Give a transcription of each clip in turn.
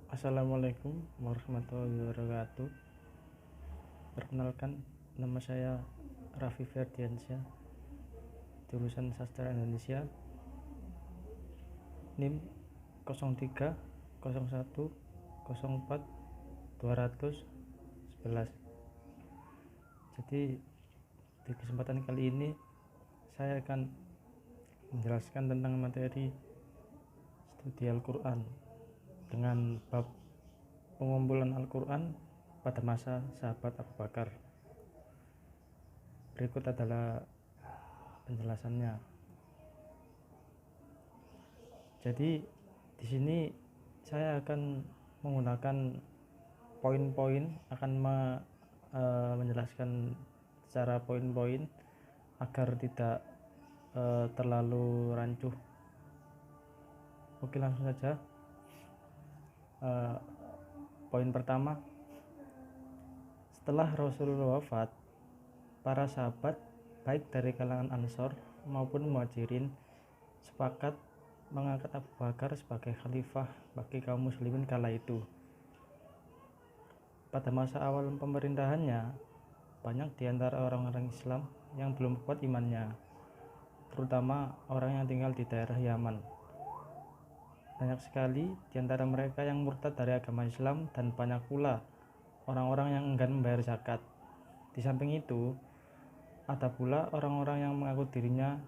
Assalamualaikum warahmatullahi wabarakatuh. Perkenalkan, nama saya Raffi Ferdiansyah, jurusan Sastra Indonesia, NIM 03 01 04 211. Jadi di kesempatan kali ini saya akan menjelaskan tentang materi studi Al-Quran dengan bab pengumpulan Al-Quran pada masa sahabat Abu Bakar. Berikut adalah penjelasannya. Jadi di sini saya akan menggunakan poin-poin, akan menjelaskan secara poin-poin agar tidak terlalu rancu. Oke, langsung saja. Poin pertama, setelah Rasulullah wafat, para sahabat baik dari kalangan Ansor maupun Muhajirin sepakat mengangkat Abu Bakar sebagai khalifah bagi kaum muslimin kala itu. Pada masa awal pemerintahannya, banyak di antara orang-orang Islam yang belum kuat imannya, terutama orang yang tinggal di daerah Yaman. Banyak sekali di antara mereka yang murtad dari agama Islam dan banyak pula orang-orang yang enggan membayar zakat. Di samping itu, ada pula orang-orang yang mengaku dirinya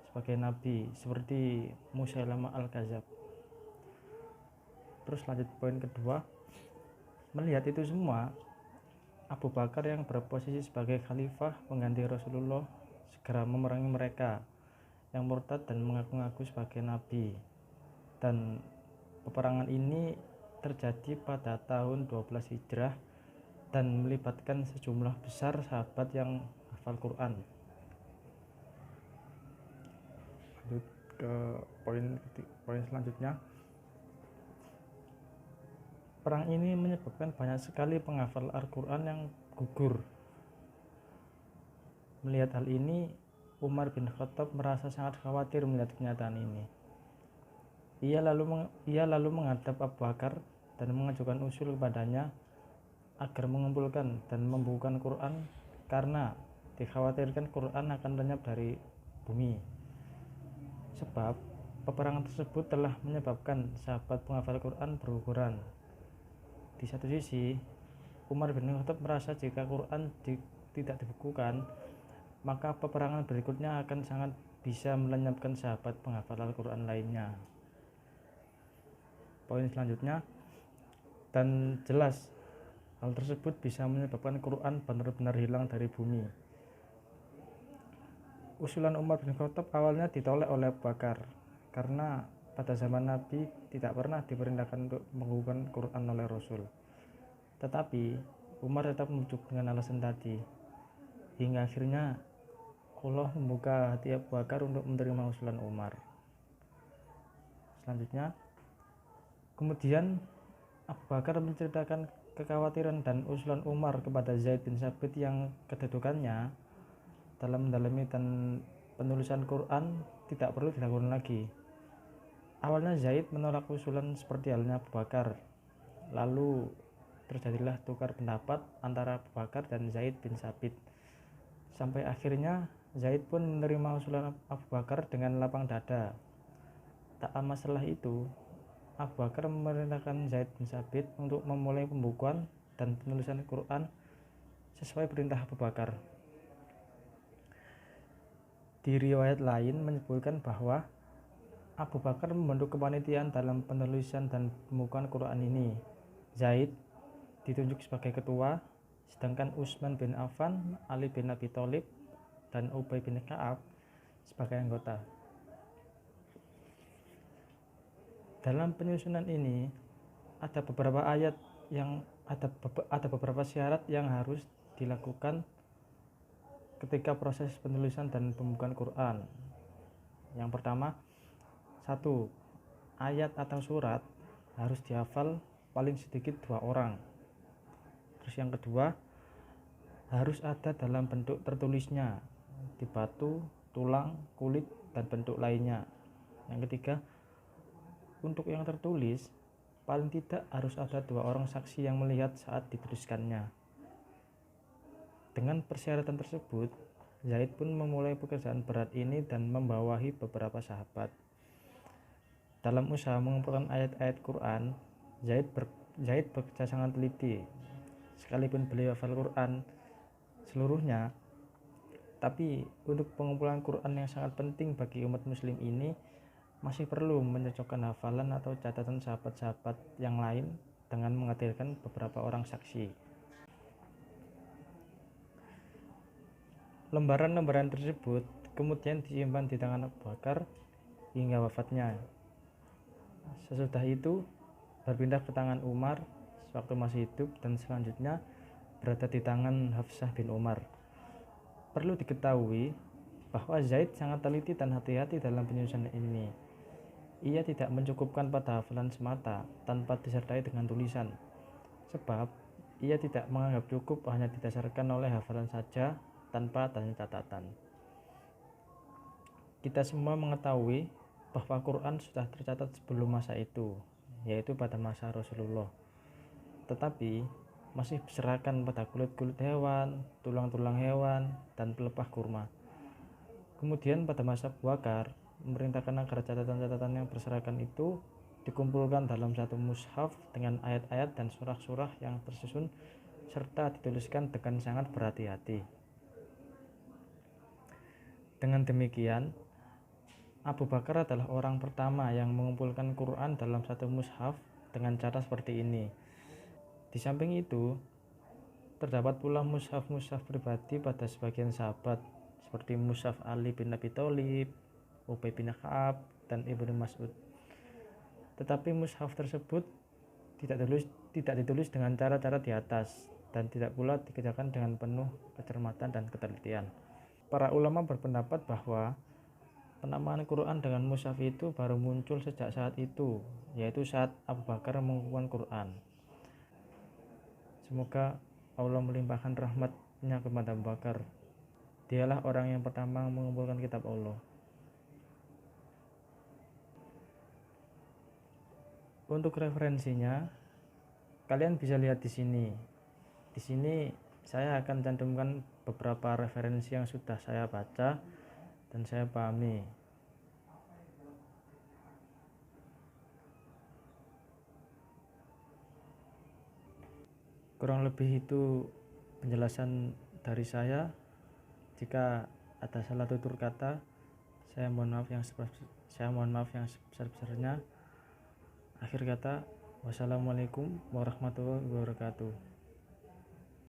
sebagai nabi seperti Musailamah al-Kadzab. Terus lanjut poin kedua. Melihat itu semua, Abu Bakar yang berposisi sebagai khalifah pengganti Rasulullah segera memerangi mereka yang murtad dan mengaku-ngaku sebagai nabi. Dan peperangan ini terjadi pada tahun 12 Hijrah dan melibatkan sejumlah besar sahabat yang hafal Quran. Lanjut ke poin selanjutnya. Perang ini menyebabkan banyak sekali penghafal Al-Quran yang gugur. Melihat hal ini, Umar bin Khattab merasa sangat khawatir melihat kenyataan ini. Ia lalu menghadap Abu Bakar dan mengajukan usul kepadanya agar mengumpulkan dan membukukan Quran karena dikhawatirkan Quran akan lenyap dari bumi. Sebab peperangan tersebut telah menyebabkan sahabat penghafal Quran berguguran. Di satu sisi, Umar bin Khattab merasa jika Quran tidak dibukukan, maka peperangan berikutnya akan sangat bisa melenyapkan sahabat penghafal Al-Quran lainnya. Poin selanjutnya, dan jelas hal tersebut bisa menyebabkan Quran benar-benar hilang dari bumi. Usulan Umar bin Khattab awalnya ditolak oleh Abu Bakar karena pada zaman Nabi tidak pernah diperintahkan untuk membukukan Quran oleh Rasul. Tetapi Umar tetap membujuk dengan alasan tadi, hingga akhirnya Allah membuka hati Abu Bakar untuk menerima usulan Umar. Selanjutnya, kemudian Abu Bakar menceritakan kekhawatiran dan usulan Umar kepada Zaid bin Tsabit yang kedudukannya dalam mendalami dan penulisan Quran tidak perlu dilakukan lagi. Awalnya Zaid menolak usulan seperti halnya Abu Bakar. Lalu terjadilah tukar pendapat antara Abu Bakar dan Zaid bin Tsabit. Sampai akhirnya Zaid pun menerima usulan Abu Bakar dengan lapang dada. Tak lama setelah itu, Abu Bakar memerintahkan Zaid bin Tsabit untuk memulai pembukuan dan penulisan Quran sesuai perintah Abu Bakar. Di riwayat lain menyebutkan bahwa Abu Bakar membentuk kepanitiaan dalam penulisan dan pembukuan Quran ini. Zaid ditunjuk sebagai ketua, sedangkan Utsman bin Affan, Ali bin Abi Thalib, dan Ubay bin Ka'ab sebagai anggota. Dalam penyusunan ini ada beberapa ayat yang ada beberapa syarat yang harus dilakukan ketika proses penulisan dan pembukaan Quran. Yang pertama, 1. Ayat atau surat harus dihafal paling sedikit 2 orang. Terus yang kedua, harus ada dalam bentuk tertulisnya di batu, tulang, kulit, dan bentuk lainnya. Yang ketiga, untuk yang tertulis paling tidak harus ada 2 orang saksi yang melihat saat dituliskannya. Dengan persyaratan tersebut, Zaid pun memulai pekerjaan berat ini dan membawahi beberapa sahabat. Dalam usaha mengumpulkan ayat-ayat Quran, Zaid bekerja sangat teliti. Sekalipun beliau hafal Quran seluruhnya, tapi untuk pengumpulan Quran yang sangat penting bagi umat muslim ini masih perlu menyocokkan hafalan atau catatan sahabat-sahabat yang lain dengan menghadirkan beberapa orang saksi. Lembaran-lembaran tersebut kemudian disimpan di tangan Abu Bakar hingga wafatnya. Sesudah itu berpindah ke tangan Umar sewaktu masih hidup dan selanjutnya berada di tangan Hafsah bin Umar. Perlu diketahui bahwa Zaid sangat teliti dan hati-hati dalam penyusunan ini. Ia tidak mencukupkan pada hafalan semata tanpa disertai dengan tulisan, sebab ia tidak menganggap cukup hanya didasarkan oleh hafalan saja tanpa adanya catatan. Kita semua mengetahui bahwa Quran sudah tercatat sebelum masa itu, yaitu pada masa Rasulullah. Tetapi masih berserakan pada kulit-kulit hewan, tulang-tulang hewan, dan pelepah kurma. Kemudian pada masa Abu Bakar memerintahkan agar catatan-catatan yang berserakan itu dikumpulkan dalam satu mushaf dengan ayat-ayat dan surah-surah yang tersusun serta dituliskan dengan sangat berhati-hati. Dengan demikian, Abu Bakar adalah orang pertama yang mengumpulkan Quran dalam satu mushaf dengan cara seperti ini. Di samping itu, terdapat pula mushaf-mushaf pribadi pada sebagian sahabat seperti mushaf Ali bin Abi Thalib, Ubay bin Ka'ab, dan Ibnu Mas'ud. Tetapi mushaf tersebut tidak ditulis dengan cara-cara di atas dan tidak pula dikerjakan dengan penuh kecermatan dan ketelitian. Para ulama berpendapat bahwa penamaan Quran dengan mushaf itu baru muncul sejak saat itu, yaitu saat Abu Bakar mengumpulkan Quran. Semoga Allah melimpahkan rahmat-Nya kepada Abu Bakar. Dialah orang yang pertama mengumpulkan kitab Allah. Untuk referensinya, kalian bisa lihat di sini. Di sini saya akan cantumkan beberapa referensi yang sudah saya baca dan saya pahami. Kurang lebih itu penjelasan dari saya. Jika ada salah tutur kata, saya mohon maaf yang sebesar-besarnya. Akhir kata, wassalamualaikum warahmatullahi wabarakatuh.